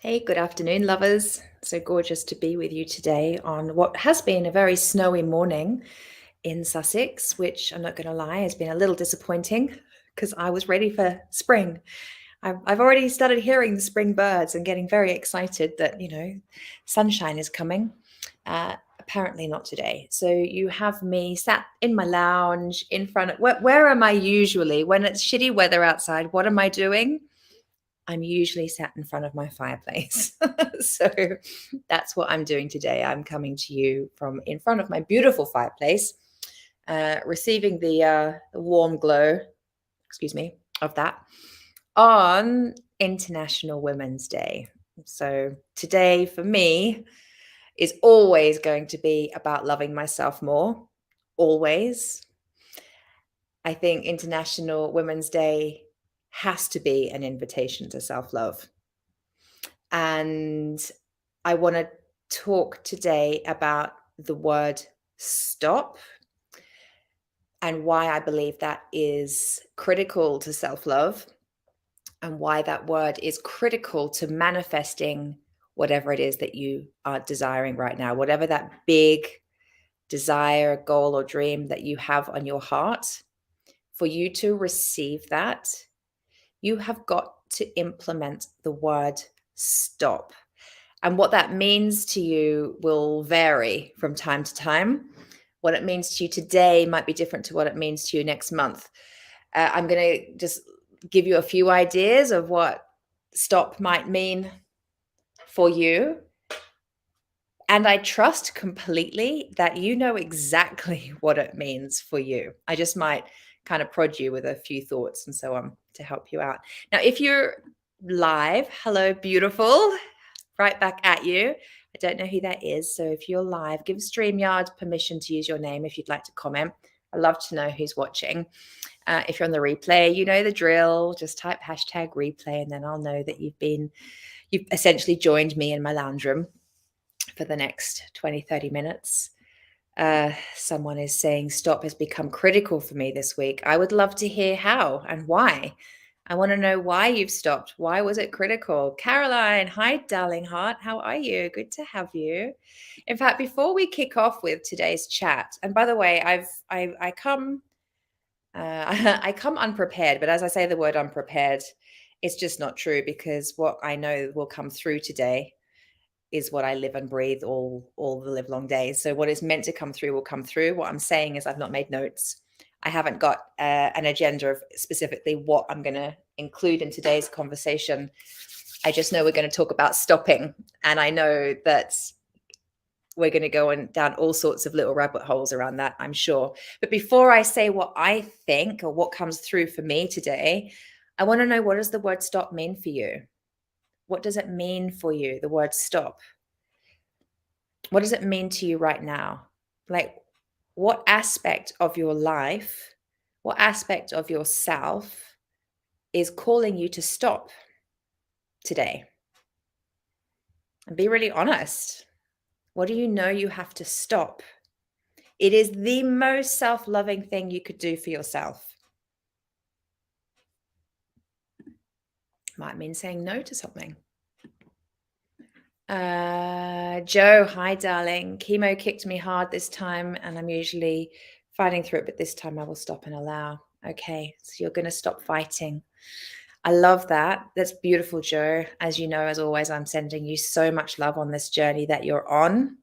Hey, good afternoon, lovers. So gorgeous to be with you today on what has been a very snowy morning in Sussex, which I'm not going to lie, has been a little disappointing because I was ready for spring. I've already started hearing the spring birds and getting very excited that, sunshine is coming. Apparently not today. So you have me sat in my lounge in front of, where am I usually when it's shitty weather outside? What am I doing? I'm usually sat in front of my fireplace. So that's what I'm doing today. I'm coming to you from in front of my beautiful fireplace, receiving the warm glow, of that on International Women's Day. So today for me is always going to be about loving myself more. Always. I think International Women's Day has to be an invitation to self-love. And I want to talk today about the word stop and why I believe that is critical to self-love and why that word is critical to manifesting whatever it is that you are desiring right now, whatever that big desire, goal, or dream that you have on your heart. For you to receive that, you have got to implement the word stop. And what that means to you will vary from time to time. What it means to you today might be different to what it means to you next month. I'm going to just give you a few ideas of what stop might mean for you. And I trust completely that you know exactly what it means for you. I just might kind of prod you with a few thoughts and so on to help you out. Now, if you're live, hello, beautiful, right back at you. I don't know who that is. So if you're live, give StreamYard permission to use your name if you'd like to comment. I'd love to know who's watching. If you're on the replay, you know the drill. Just type hashtag replay and then I'll know that you've essentially joined me in my lounge room for the next 20, 30 minutes. Someone is saying stop has become critical for me this week. I would love to hear how and why. I want to know why you've stopped. Why was it critical? Caroline, hi, darling heart. How are you? Good to have you. In fact, before we kick off with today's chat, and by the way, I come I come unprepared, but as I say the word unprepared, it's just not true because what I know will come through today is what I live and breathe all the live long days. So what is meant to come through will come through. What I'm saying is I've not made notes. I haven't got an agenda of specifically what I'm going to include in today's conversation. I just know we're going to talk about stopping. And I know that we're going to go down all sorts of little rabbit holes around that, I'm sure. But before I say what I think or what comes through for me today, I want to know, what does the word stop mean for you? What does it mean for you, the word stop? What does it mean to you right now? Like, what aspect of your life, what aspect of yourself is calling you to stop today? And be really honest. What do you know you have to stop? It is the most self-loving thing you could do for yourself. Might mean saying no to something. Joe, hi, darling. Chemo kicked me hard this time, and I'm usually fighting through it, but this time I will stop and allow. Okay, so you're going to stop fighting. I love that. That's beautiful, Joe. As you know, as always, I'm sending you so much love on this journey that you're on.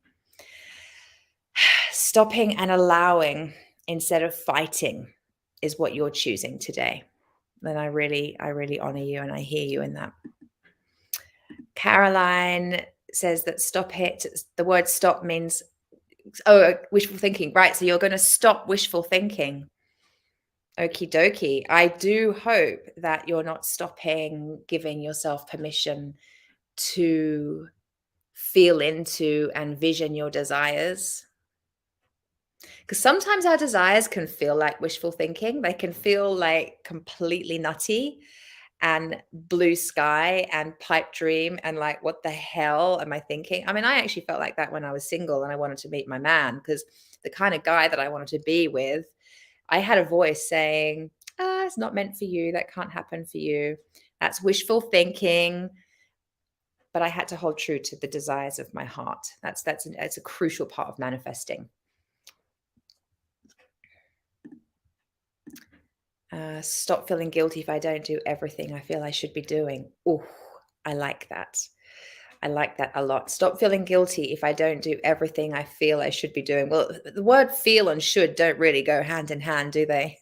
Stopping and allowing instead of fighting is what you're choosing today. And I really honor you and I hear you in that. Caroline says that the word stop means, wishful thinking. Right, so you're going to stop wishful thinking. Okie dokie. I do hope that you're not stopping giving yourself permission to feel into and vision your desires. Because sometimes our desires can feel like wishful thinking. They can feel like completely nutty and blue sky and pipe dream and like, what the hell am I thinking? I mean, I actually felt like that when I was single and I wanted to meet my man, because the kind of guy that I wanted to be with, I had a voice saying, it's not meant for you. That can't happen for you. That's wishful thinking. but I had to hold true to the desires of my heart. That's a crucial part of manifesting. Stop feeling guilty if I don't do everything I feel I should be doing. Oh, I like that. I like that a lot. Stop feeling guilty if I don't do everything I feel I should be doing. Well, the word feel and should don't really go hand in hand, do they?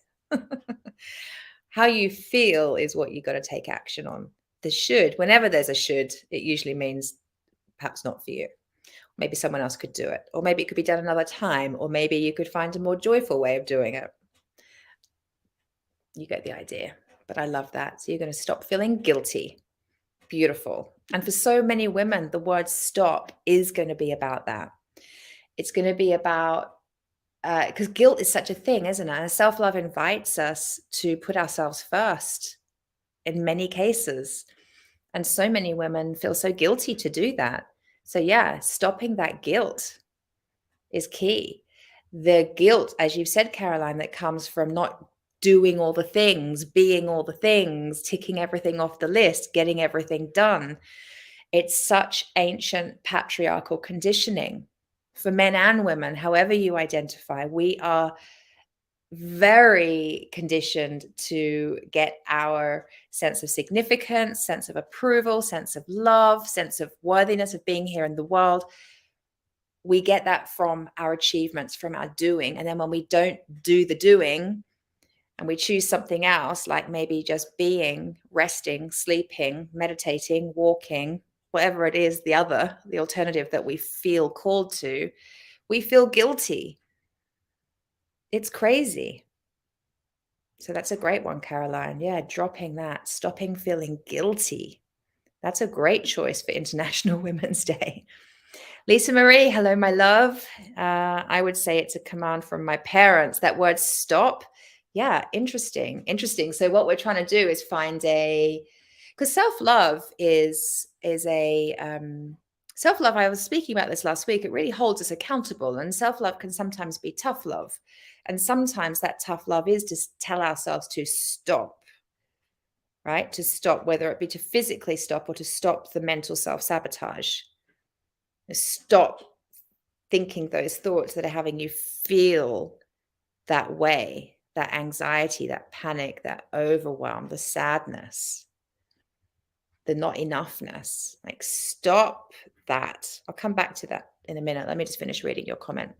How you feel is what you got to take action on. The should, whenever there's a should, it usually means perhaps not for you. Maybe someone else could do it, or maybe it could be done another time, or maybe you could find a more joyful way of doing it. You get the idea. But I love that. So you're going to stop feeling guilty. Beautiful. And for so many women, the word stop is going to be about that. It's going to be about, because guilt is such a thing, isn't it? And self-love invites us to put ourselves first in many cases. And so many women feel so guilty to do that. So yeah, stopping that guilt is key. The guilt, as you've said, Caroline, that comes from not doing all the things, being all the things, ticking everything off the list, getting everything done. It's such ancient patriarchal conditioning for men and women, however you identify. We are very conditioned to get our sense of significance, sense of approval, sense of love, sense of worthiness of being here in the world. We get that from our achievements, from our doing. And then when we don't do the doing, and we choose something else, like maybe just being, resting, sleeping, meditating, walking, whatever it is, the alternative that we feel called to, we feel guilty. It's crazy. So that's a great one, Caroline. Yeah, dropping that, stopping feeling guilty. That's a great choice for International Women's Day. Lisa Marie, hello, my love. I would say it's a command from my parents. That word stop. Yeah, interesting. So what we're trying to do is find because self-love is self-love. I was speaking about this last week. It really holds us accountable, and self-love can sometimes be tough love. And sometimes that tough love is to tell ourselves to stop, right? To stop, whether it be to physically stop or to stop the mental self-sabotage. Stop thinking those thoughts that are having you feel that way, that anxiety, that panic, that overwhelm, the sadness, the not enoughness. Like, stop that. I'll come back to that in a minute. Let me just finish reading your comment.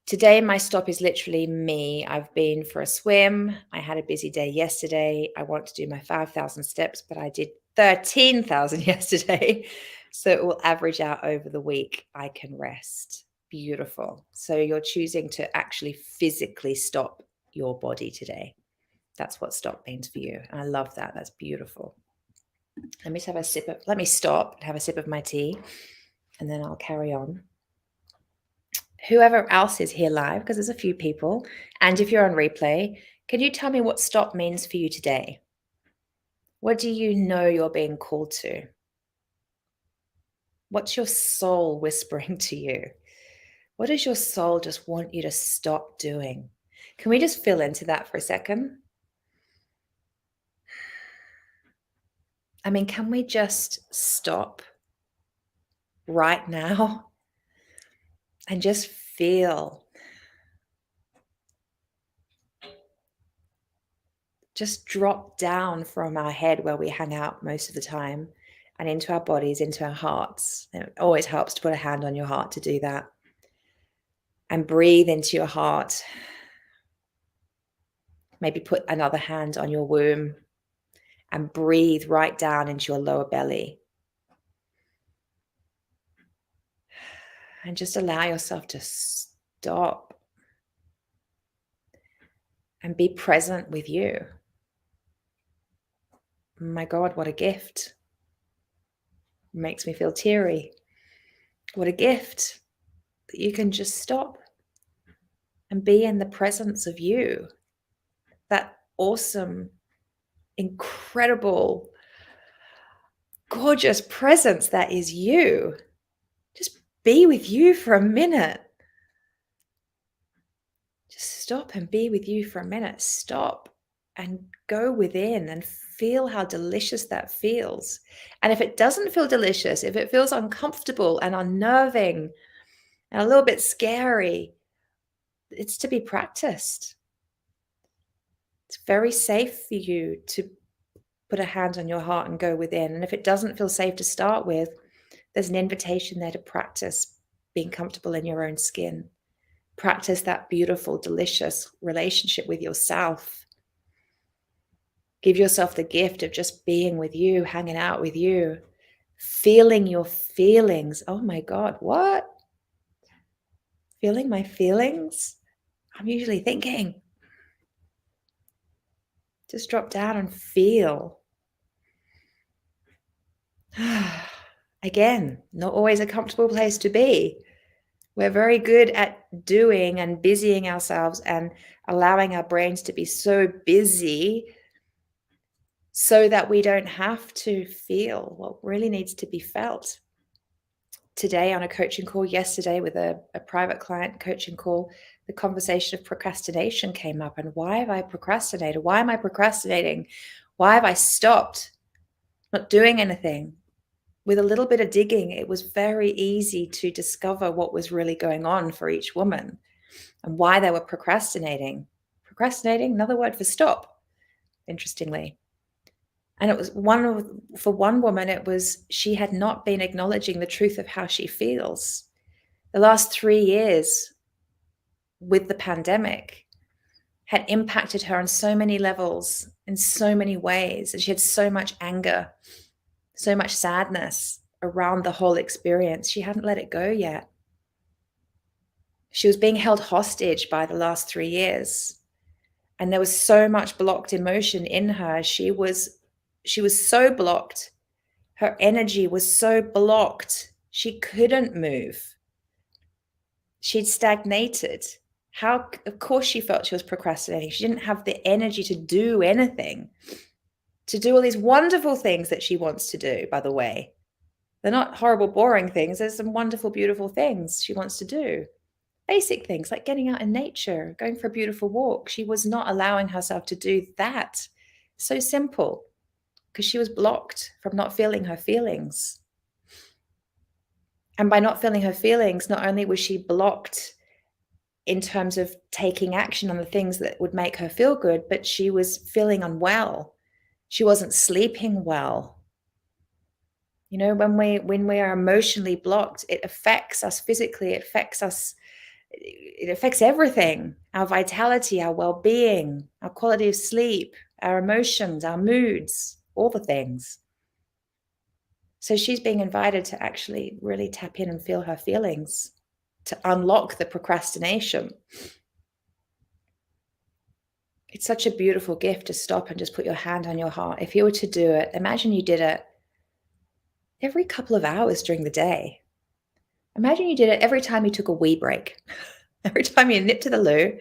Today, my stop is literally me. I've been for a swim. I had a busy day yesterday. I want to do my 5,000 steps, but I did 13,000 yesterday. So it will average out over the week. I can rest. Beautiful. So you're choosing to actually physically stop your body today. That's what stop means for you. And I love that. That's beautiful. Let me stop and have a sip of my tea, and then I'll carry on. Whoever else is here live, because there's a few people, and if you're on replay, can you tell me what stop means for you today? What do you know you're being called to? What's your soul whispering to you? What does your soul just want you to stop doing? Can we just fill into that for a second? I mean, can we just stop right now and just feel? Just drop down from our head where we hang out most of the time and into our bodies, into our hearts. It always helps to put a hand on your heart to do that. And breathe into your heart. Maybe put another hand on your womb and breathe right down into your lower belly. And just allow yourself to stop and be present with you. My God, what a gift. It makes me feel teary. What a gift that you can just stop and be in the presence of you. That awesome, incredible, gorgeous presence that is you. Just be with you for a minute. Just stop and be with you for a minute. Stop and go within and feel how delicious that feels. And if it doesn't feel delicious, if it feels uncomfortable and unnerving and a little bit scary, it's to be practiced. It's very safe for you to put a hand on your heart and go within. And if it doesn't feel safe to start with, there's an invitation there to practice being comfortable in your own skin. Practice that beautiful, delicious relationship with yourself. Give yourself the gift of just being with you, hanging out with you, feeling your feelings. Oh my God, what? Feeling my feelings? I'm usually thinking. Just drop down and feel. Again, not always a comfortable place to be. We're very good at doing and busying ourselves and allowing our brains to be so busy so that we don't have to feel what really needs to be felt. Today on a coaching call, yesterday with a private client coaching call, the conversation of procrastination came up. And why have I procrastinated? Why am I procrastinating? Why have I stopped not doing anything? With a little bit of digging, it was very easy to discover what was really going on for each woman and why they were procrastinating. Procrastinating, another word for stop, interestingly. And it was for one woman, it was she had not been acknowledging the truth of how she feels. The last 3 years with the pandemic had impacted her on so many levels, in so many ways. And she had so much anger, so much sadness around the whole experience. She hadn't let it go yet. She was being held hostage by the last 3 years. And there was so much blocked emotion in her. She was so blocked. Her energy was so blocked. She couldn't move. She'd stagnated. Of course she felt she was procrastinating. She didn't have the energy to do anything, to do all these wonderful things that she wants to do, by the way. They're not horrible, boring things. There's some wonderful, beautiful things she wants to do. Basic things like getting out in nature, going for a beautiful walk. She was not allowing herself to do that. So simple, because she was blocked from not feeling her feelings. And by not feeling her feelings, not only was she blocked in terms of taking action on the things that would make her feel good, but she was feeling unwell. She wasn't sleeping well. You know, when we are emotionally blocked, it affects us physically, it affects everything, our vitality, our well-being, our quality of sleep, our emotions, our moods, all the things. So she's being invited to actually really tap in and feel her feelings, to unlock the procrastination. It's such a beautiful gift to stop and just put your hand on your heart. If you were to do it, imagine you did it every couple of hours during the day. Imagine you did it every time you took a wee break. Every time you nip to the loo,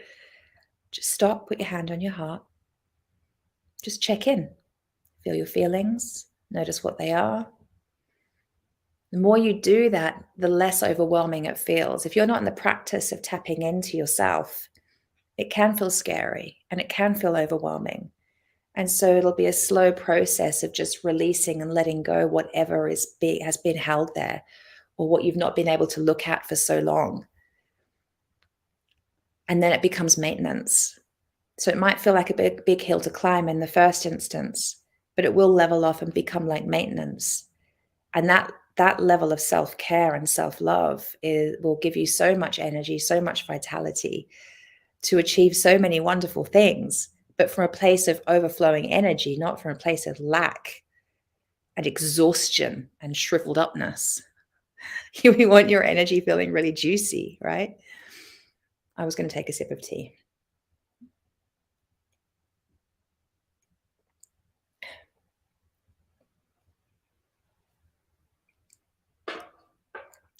just stop, put your hand on your heart. Just check in. Feel your feelings. Notice what they are. The more you do that, the less overwhelming it feels. If you're not in the practice of tapping into yourself, it can feel scary and it can feel overwhelming. And so it'll be a slow process of just releasing and letting go whatever has been held there, or what you've not been able to look at for so long. And then it becomes maintenance. So it might feel like a big hill to climb in the first instance, but it will level off and become like maintenance. And that level of self-care and self-love will give you so much energy, so much vitality to achieve so many wonderful things, but from a place of overflowing energy, not from a place of lack and exhaustion and shriveled upness. You want your energy feeling really juicy, right? I was going to take a sip of tea.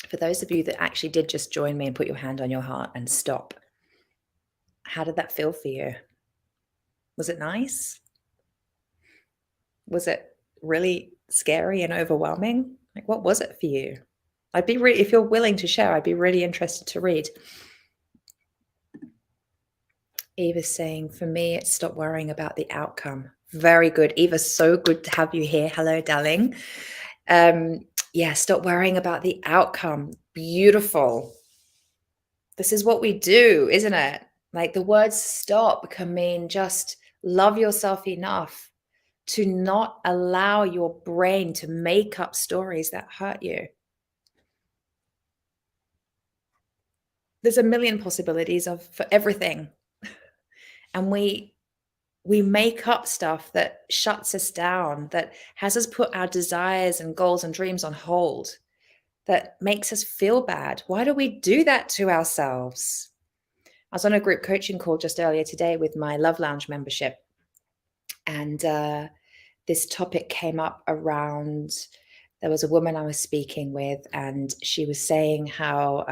For those of you that actually did just join me and put your hand on your heart and stop, how did that feel for you? Was it nice? Was it really scary and overwhelming? Like, what was it for you? If you're willing to share, I'd be really interested to read. Eva's saying, for me, it's stop worrying about the outcome. Very good. Eva, so good to have you here. Hello, darling. Yeah, stop worrying about the outcome. Beautiful. This is what we do, isn't it? Like the word stop can mean just love yourself enough to not allow your brain to make up stories that hurt you. There's a million possibilities for everything. And we make up stuff that shuts us down, that has us put our desires and goals and dreams on hold, that makes us feel bad. Why do we do that to ourselves? I was on a group coaching call just earlier today with my Love Lounge membership. And this topic came up around, there was a woman I was speaking with, and she was saying how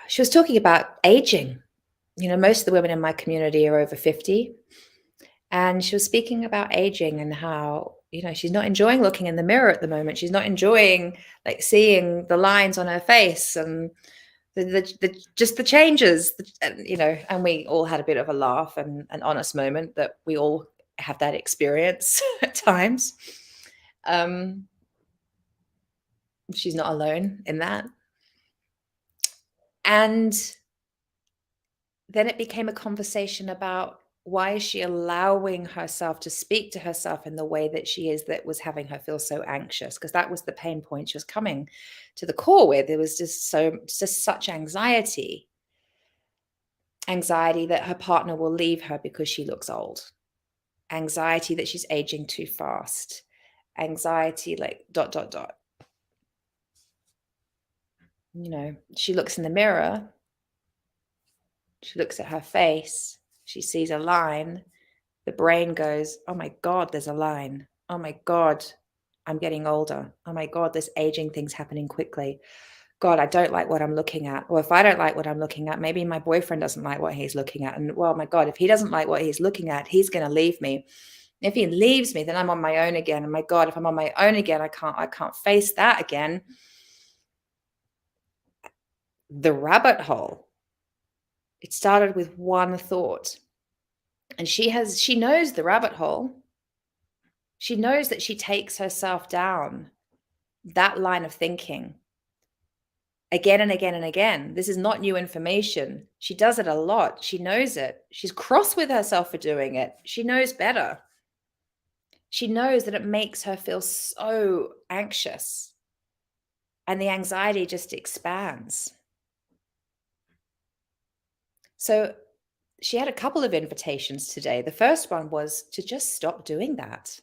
she was talking about aging. Most of the women in my community are over 50. And she was speaking about aging and how, she's not enjoying looking in the mirror at the moment. She's not enjoying like seeing the lines on her face and just the changes, and we all had a bit of a laugh and an honest moment that we all have that experience at times. She's not alone in that. And then it became a conversation about why is she allowing herself to speak to herself in the way that she is, that was having her feel so anxious, because that was the pain point she was coming to the call with. It was just such anxiety that her partner will leave her because she looks old, anxiety that she's aging too fast, anxiety like ... She looks in the mirror, she looks at her face, she sees a line. The brain goes, oh my God, there's a line. Oh my God, I'm getting older. Oh my God, this aging thing's happening quickly. God, I don't like what I'm looking at. Or if I don't like what I'm looking at, maybe my boyfriend doesn't like what he's looking at. And well, my God, if he doesn't like what he's looking at, he's going to leave me. If he leaves me, then I'm on my own again. And my God, if I'm on my own again, I can't face that again. The rabbit hole. It started with one thought. And she knows the rabbit hole. She knows that she takes herself down that line of thinking again and again and again. This is not new information. She does it a lot. She knows it. She's cross with herself for doing it. She knows better. She knows that it makes her feel so anxious, and the anxiety just expands. So she had a couple of invitations today. The first one was to just stop doing that.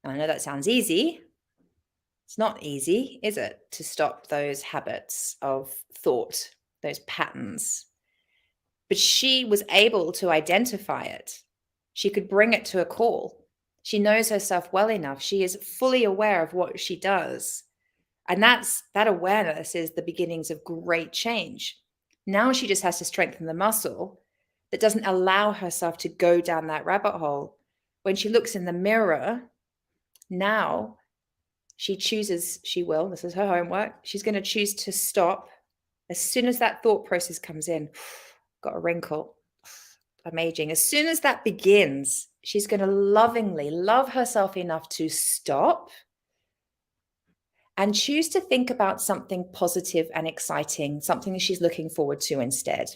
Now, I know that sounds easy. It's not easy, is it, to stop those habits of thought, those patterns? But she was able to identify it. She could bring it to a call. She knows herself well enough. She is fully aware of what she does. And that awareness is the beginnings of great change. Now she just has to strengthen the muscle that doesn't allow herself to go down that rabbit hole. When she looks in the mirror, now she chooses, this is her homework. She's going to choose to stop as soon as that thought process comes in. Got a wrinkle. I'm aging. As soon as that begins, she's going to lovingly love herself enough to stop and choose to think about something positive and exciting, something she's looking forward to instead.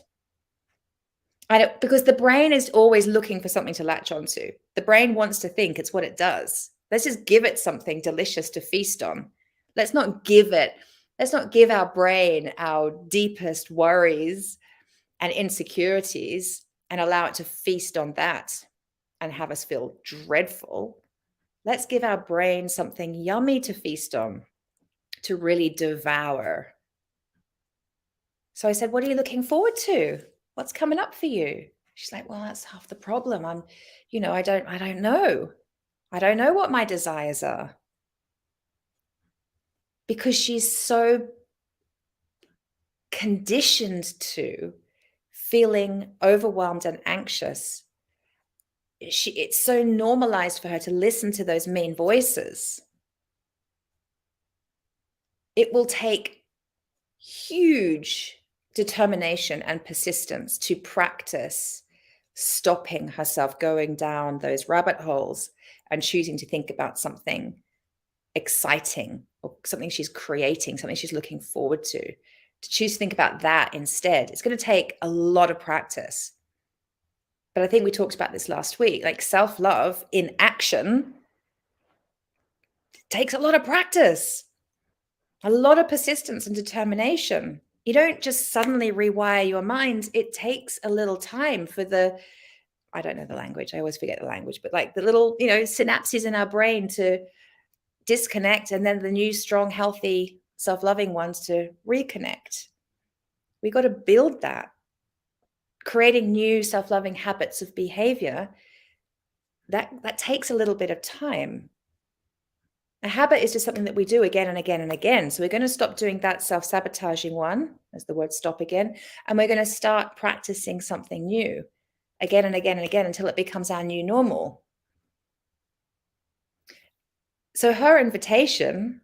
Because the brain is always looking for something to latch onto. The brain wants to think, it's what it does. Let's just give it something delicious to feast on. Let's not give our brain our deepest worries and insecurities and allow it to feast on that and have us feel dreadful. Let's give our brain something yummy to feast on, to really devour. So I said, what are you looking forward to? What's coming up for you? She's like, well, that's half the problem. I don't know. I don't know what my desires are. Because she's so conditioned to feeling overwhelmed and anxious. It's so normalized for her to listen to those mean voices. It will take huge determination and persistence to practice stopping herself going down those rabbit holes and choosing to think about something exciting or something she's creating, something she's looking forward to choose to think about that instead. It's going to take a lot of practice. But I think we talked about this last week, like self-love in action takes a lot of practice, a lot of persistence and determination. You don't just suddenly rewire your mind. It takes a little time for I don't know the language. I always forget the language, but like the little, synapses in our brain to disconnect and then the new, strong, healthy, self-loving ones to reconnect. We got to build that. Creating new self-loving habits of behavior, that takes a little bit of time. A habit is just something that we do again and again and again. So we're going to stop doing that self-sabotaging one, as the word stop again, and we're going to start practicing something new again and again and again until it becomes our new normal. So her invitation,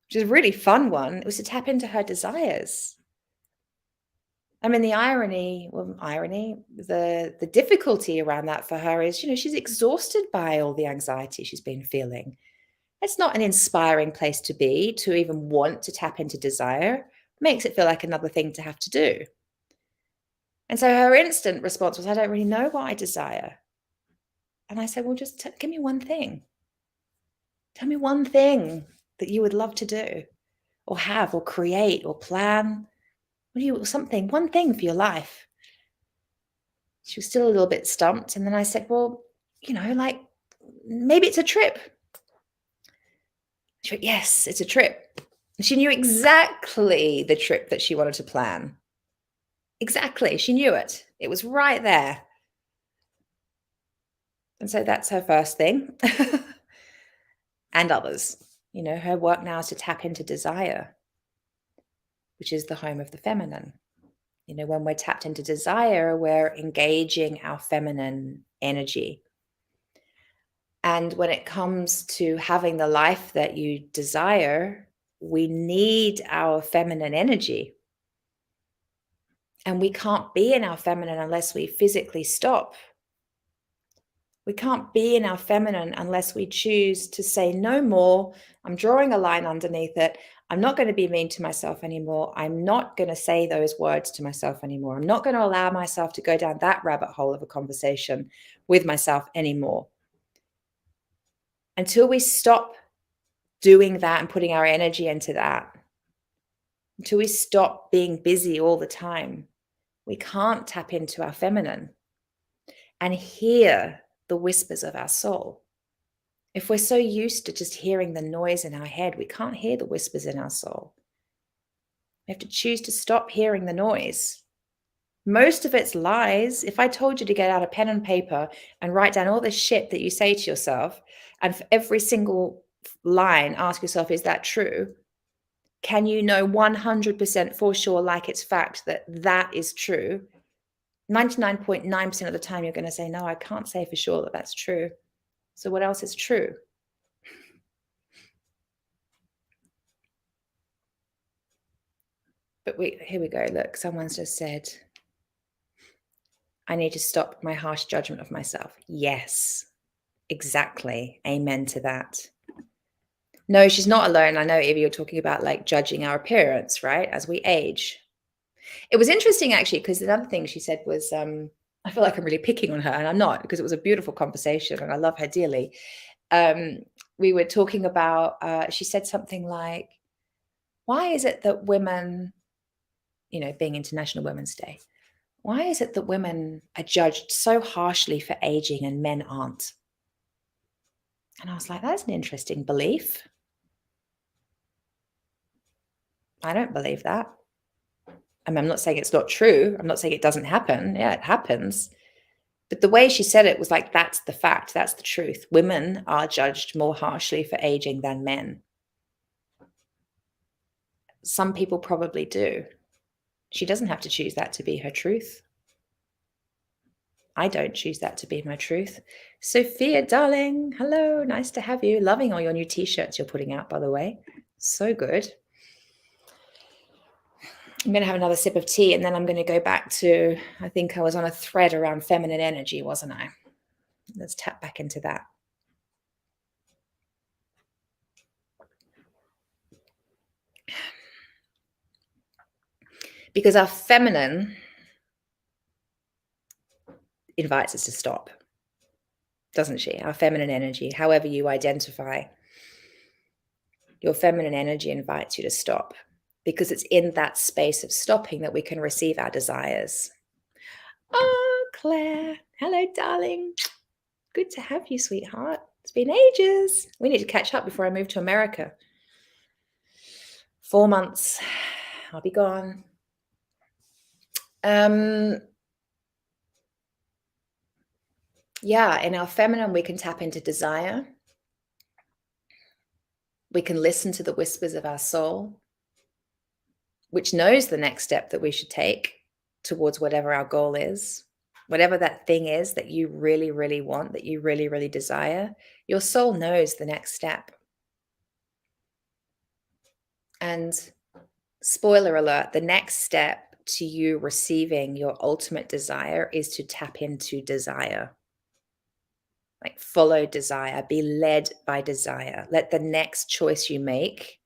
which is a really fun one, was to tap into her desires. I mean, the difficulty around that for her is, she's exhausted by all the anxiety she's been feeling. It's not an inspiring place to be, to even want to tap into desire. It makes it feel like another thing to have to do. And so her instant response was, I don't really know what I desire. And I said, well, just give me one thing. Tell me one thing that you would love to do or have or create or plan. One thing for your life. She was still a little bit stumped. And then I said, well, maybe it's a trip. She went, yes, it's a trip. And she knew exactly the trip that she wanted to plan. Exactly. She knew it. It was right there. And so that's her first thing. And others. Her work now is to tap into desire, which is the home of the feminine. When we're tapped into desire, we're engaging our feminine energy. And when it comes to having the life that you desire, we need our feminine energy. And we can't be in our feminine unless we physically stop. We can't be in our feminine unless we choose to say no more. I'm drawing a line underneath it. I'm not going to be mean to myself anymore. I'm not going to say those words to myself anymore. I'm not going to allow myself to go down that rabbit hole of a conversation with myself anymore. Until we stop doing that and putting our energy into that, until we stop being busy all the time, we can't tap into our feminine and hear the whispers of our soul. If we're so used to just hearing the noise in our head, we can't hear the whispers in our soul. We have to choose to stop hearing the noise. Most of it's lies. If I told you to get out a pen and paper and write down all the shit that you say to yourself, and for every single line, ask yourself, is that true? Can you know 100% for sure, like it's fact, that that is true? 99.9% of the time, you're going to say, no, I can't say for sure that that's true. So what else is true? But here we go. Look, someone's just said, I need to stop my harsh judgment of myself. Yes, exactly. Amen to that. No, she's not alone. I know, Evie, you're talking about like judging our appearance, right? As we age. It was interesting, actually, because the other thing she said was, I feel like I'm really picking on her, and I'm not, because it was a beautiful conversation and I love her dearly. We were talking about, she said something like, why is it that women, being International Women's Day, why is it that women are judged so harshly for aging and men aren't? And I was like, that's an interesting belief. I don't believe that. I mean, I'm not saying it's not true. I'm not saying it doesn't happen. Yeah, it happens. But the way she said it was like, that's the fact. That's the truth. Women are judged more harshly for aging than men. Some people probably do. She doesn't have to choose that to be her truth. I don't choose that to be my truth. Sophia, darling, hello. Nice to have you. Loving all your new t-shirts you're putting out, by the way. So good. I'm going to have another sip of tea, and then I'm going to go back to, I think I was on a thread around feminine energy, wasn't I? Let's tap back into that. Because our feminine invites us to stop, doesn't she? Our feminine energy, however you identify, your feminine energy invites you to stop, because it's in that space of stopping that we can receive our desires. Oh, Claire. Hello, darling. Good to have you, sweetheart. It's been ages. We need to catch up before I move to America. 4 months. I'll be gone. Yeah, in our feminine, we can tap into desire. We can listen to the whispers of our soul, which knows the next step that we should take towards whatever our goal is. Whatever that thing is that you really, really want, that you really, really desire, your soul knows the next step. And spoiler alert, the next step to you receiving your ultimate desire is to tap into desire. Like, follow desire, be led by desire. Let the next choice you make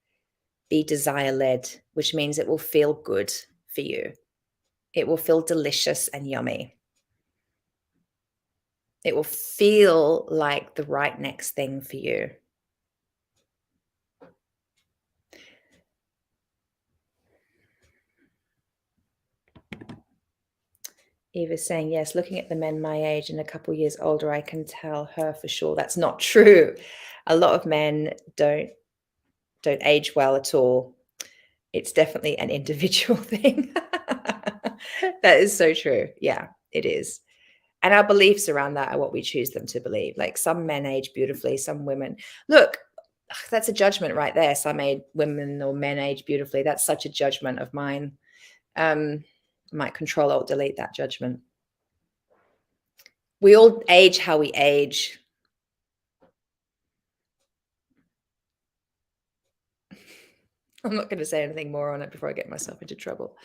be desire led, which means it will feel good for you. It will feel delicious and yummy. It will feel like the right next thing for you. Eva's saying, yes, looking at the men my age and a couple years older, I can tell her for sure. That's not true. A lot of men don't age well at all. It's definitely an individual thing. That is so true. Yeah, it is. And our beliefs around that are what we choose them to believe. Like, some men age beautifully, some women. Look, that's a judgment right there. Some women or men age beautifully. That's such a judgment of mine. Might control or delete that judgment. We all age how we age. I'm not going to say anything more on it before I get myself into trouble.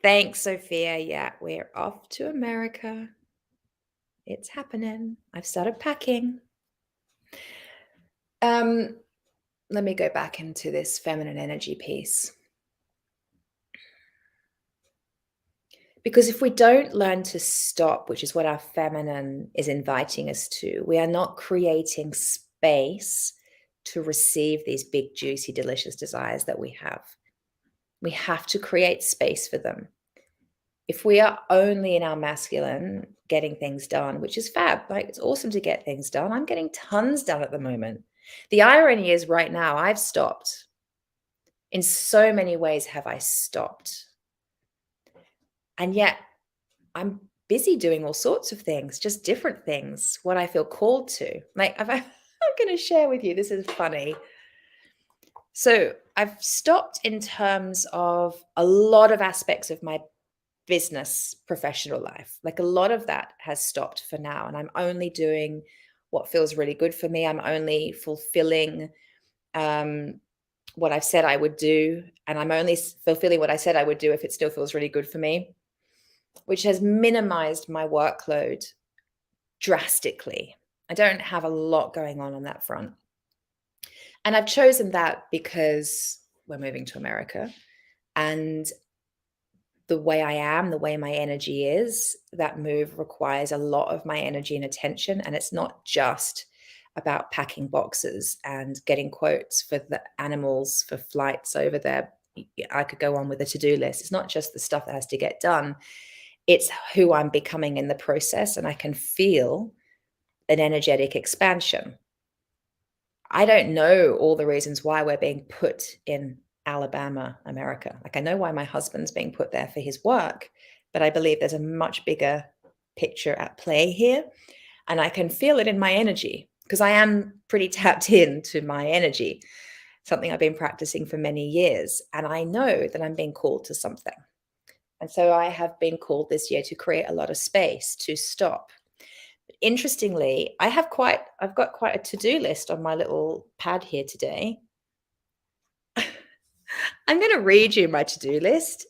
Thanks, Sophia. Yeah, we're off to America. It's happening. I've started packing. Let me go back into this feminine energy piece. Because if we don't learn to stop, which is what our feminine is inviting us to, we are not creating space to receive these big, juicy, delicious desires that we have. We have to create space for them. If we are only in our masculine getting things done, which is fab, like, it's awesome to get things done. I'm getting tons done at the moment. The irony is, right now, I've stopped. In so many ways have I stopped. And yet I'm busy doing all sorts of things, just different things, what I feel called to. Like, I'm going to share with you, this is funny. So I've stopped in terms of a lot of aspects of my business professional life. Like, a lot of that has stopped for now, and I'm only doing what feels really good for me. I'm only fulfilling what I've said I would do, and I'm only fulfilling what I said I would do if it still feels really good for me, which has minimized my workload drastically. I don't have a lot going on that front. And I've chosen that because we're moving to America, and the way I am, the way my energy is, that move requires a lot of my energy and attention. And it's not just about packing boxes and getting quotes for the animals for flights over there. I could go on with a to-do list. It's not just the stuff that has to get done. It's who I'm becoming in the process. And I can feel an energetic expansion. I don't know all the reasons why we're being put in Alabama, America. Like, I know why my husband's being put there for his work, but I believe there's a much bigger picture at play here. And I can feel it in my energy, because I am pretty tapped into my energy, something I've been practicing for many years. And I know that I'm being called to something. And so I have been called this year to create a lot of space to stop. But interestingly, I've got quite a to-do list on my little pad here today. I'm going to read you my to-do list.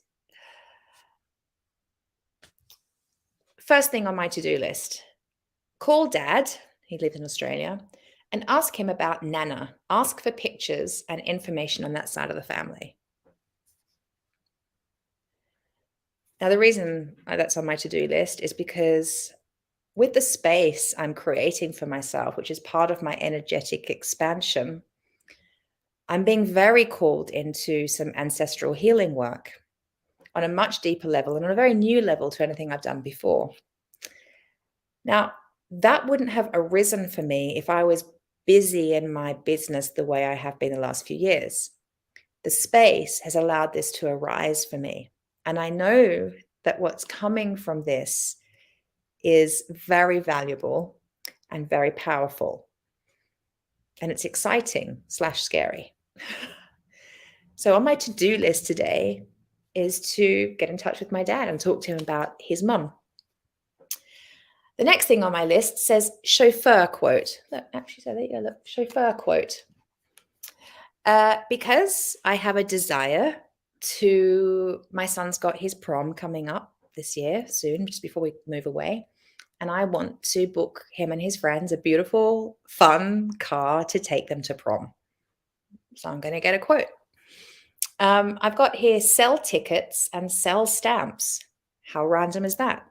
First thing on my to-do list, call Dad, he lives in Australia, and ask him about Nana. Ask for pictures and information on that side of the family. Now, the reason that's on my to-do list is because with the space I'm creating for myself, which is part of my energetic expansion, I'm being very called into some ancestral healing work on a much deeper level and on a very new level to anything I've done before. Now, that wouldn't have arisen for me if I was busy in my business the way I have been the last few years. The space has allowed this to arise for me. And I know that what's coming from this is very valuable and very powerful. And it's exciting / scary. So on my to-do list today is to get in touch with my dad and talk to him about his mum. The next thing on my list says chauffeur quote. Look, actually, so there you go, look, chauffeur quote. Because I have a desire to, my son's got his prom coming up this year soon, just before we move away. And I want to book him and his friends a beautiful, fun car to take them to prom. So I'm going to get a quote. I've got here, sell tickets and sell stamps. How random is that?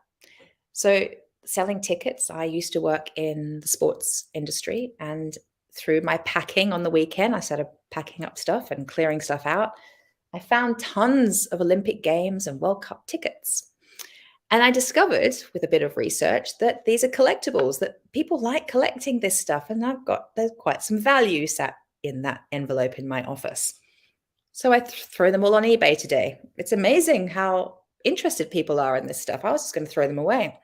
So selling tickets, I used to work in the sports industry, and through my packing on the weekend, I started packing up stuff and clearing stuff out. I found tons of Olympic Games and World Cup tickets. And I discovered with a bit of research that these are collectibles, that people like collecting this stuff. And there's quite some value sat in that envelope in my office. So I throw them all on eBay today. It's amazing how interested people are in this stuff. I was just going to throw them away.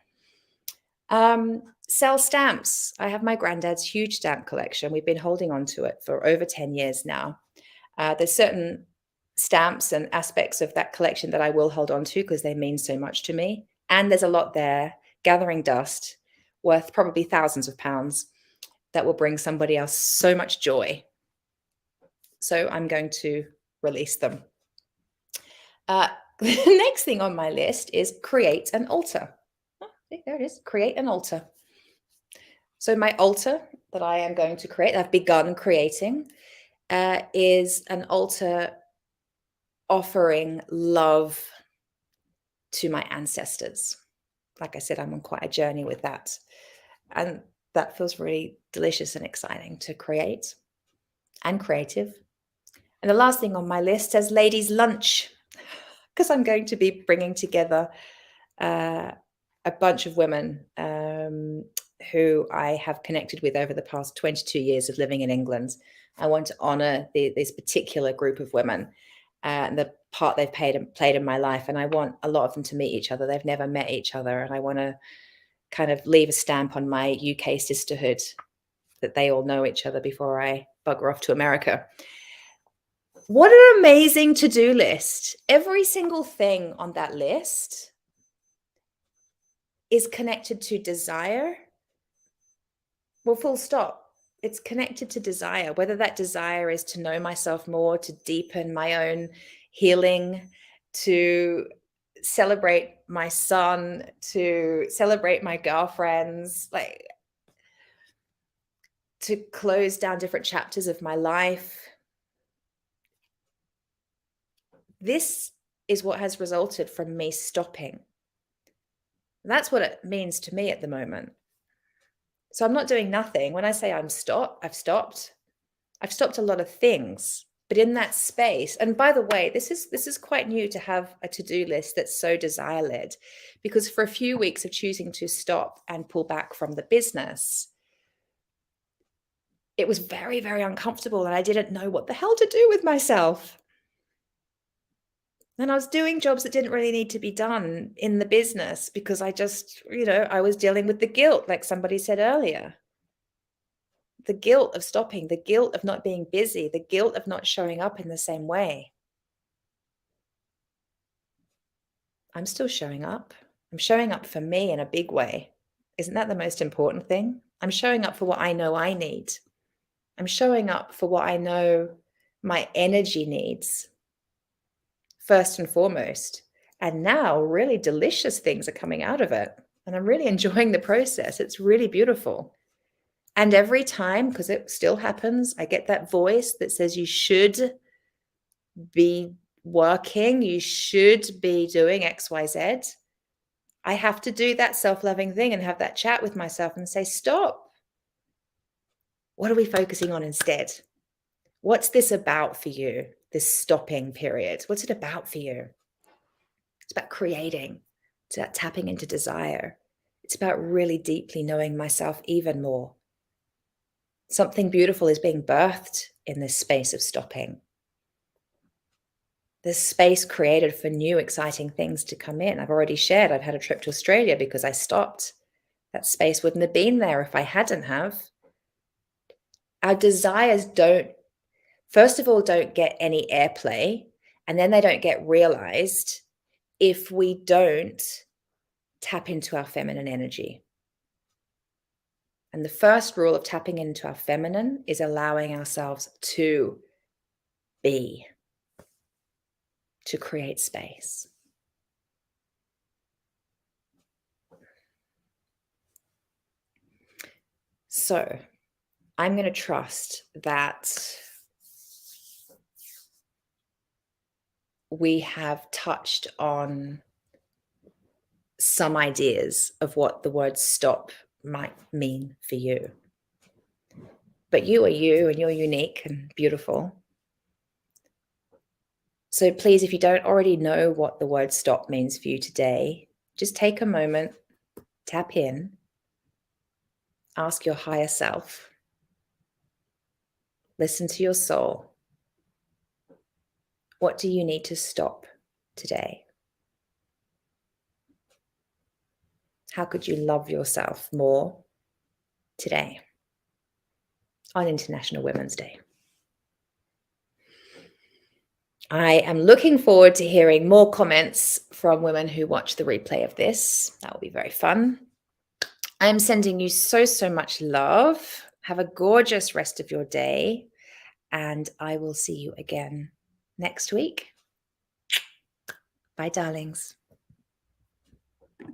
Sell stamps. I have my granddad's huge stamp collection. We've been holding on to it for over 10 years now. There's certain stamps and aspects of that collection that I will hold on to because they mean so much to me. And there's a lot there, gathering dust, worth probably thousands of pounds, that will bring somebody else so much joy. So I'm going to release them. The next thing on my list is create an altar. Oh, there it is, create an altar. So my altar that I am going to create, I've begun creating, is an altar offering love to my ancestors. Like I said, I'm on quite a journey with that. And that feels really delicious and exciting to create and creative. And the last thing on my list says ladies' lunch, because I'm going to be bringing together a bunch of women who I have connected with over the past 22 years of living in England. I want to honor this particular group of women and the part they've played in my life. And I want a lot of them to meet each other. They've never met each other. And I want to kind of leave a stamp on my UK sisterhood that they all know each other before I bugger off to America. What an amazing to-do list. Every single thing on that list is connected to desire. Well, full stop. It's connected to desire, whether that desire is to know myself more, to deepen my own healing, to celebrate my son, to celebrate my girlfriends, like to close down different chapters of my life. This is what has resulted from me stopping. That's what it means to me at the moment. So I'm not doing nothing. When I say I've stopped a lot of things, but in that space. And by the way, this is quite new to have a to-do list that's so desire-led, because for a few weeks of choosing to stop and pull back from the business, it was very, very uncomfortable. And I didn't know what the hell to do with myself. And I was doing jobs that didn't really need to be done in the business because I just, I was dealing with the guilt, like somebody said earlier. The guilt of stopping, the guilt of not being busy, the guilt of not showing up in the same way. I'm still showing up. I'm showing up for me in a big way. Isn't that the most important thing? I'm showing up for what I know I need. I'm showing up for what I know my energy needs. first and foremost. And now really delicious things are coming out of it. And I'm really enjoying the process. It's really beautiful. And every time, because it still happens, I get that voice that says you should be working, you should be doing X, Y, Z. I have to do that self-loving thing and have that chat with myself and say, stop. What are we focusing on instead? What's this about for you, this stopping period? What's it about for you? It's about creating. It's about tapping into desire. It's about really deeply knowing myself even more. Something beautiful is being birthed in this space of stopping. This space created for new, exciting things to come in. I've already shared, I've had a trip to Australia because I stopped. That space wouldn't have been there if I hadn't have. Our desires first of all, don't get any airplay, and then they don't get realized if we don't tap into our feminine energy. And the first rule of tapping into our feminine is allowing ourselves to be, to create space. So I'm going to trust that we have touched on some ideas of what the word stop might mean for you. But you are you, and you're unique and beautiful. So please, if you don't already know what the word stop means for you today, just take a moment, tap in, ask your higher self, listen to your soul. What do you need to stop today? How could you love yourself more today on International Women's Day? I am looking forward to hearing more comments from women who watch the replay of this. That will be very fun. I am sending you so, so much love. Have a gorgeous rest of your day, and I will see you again next week. Bye, darlings.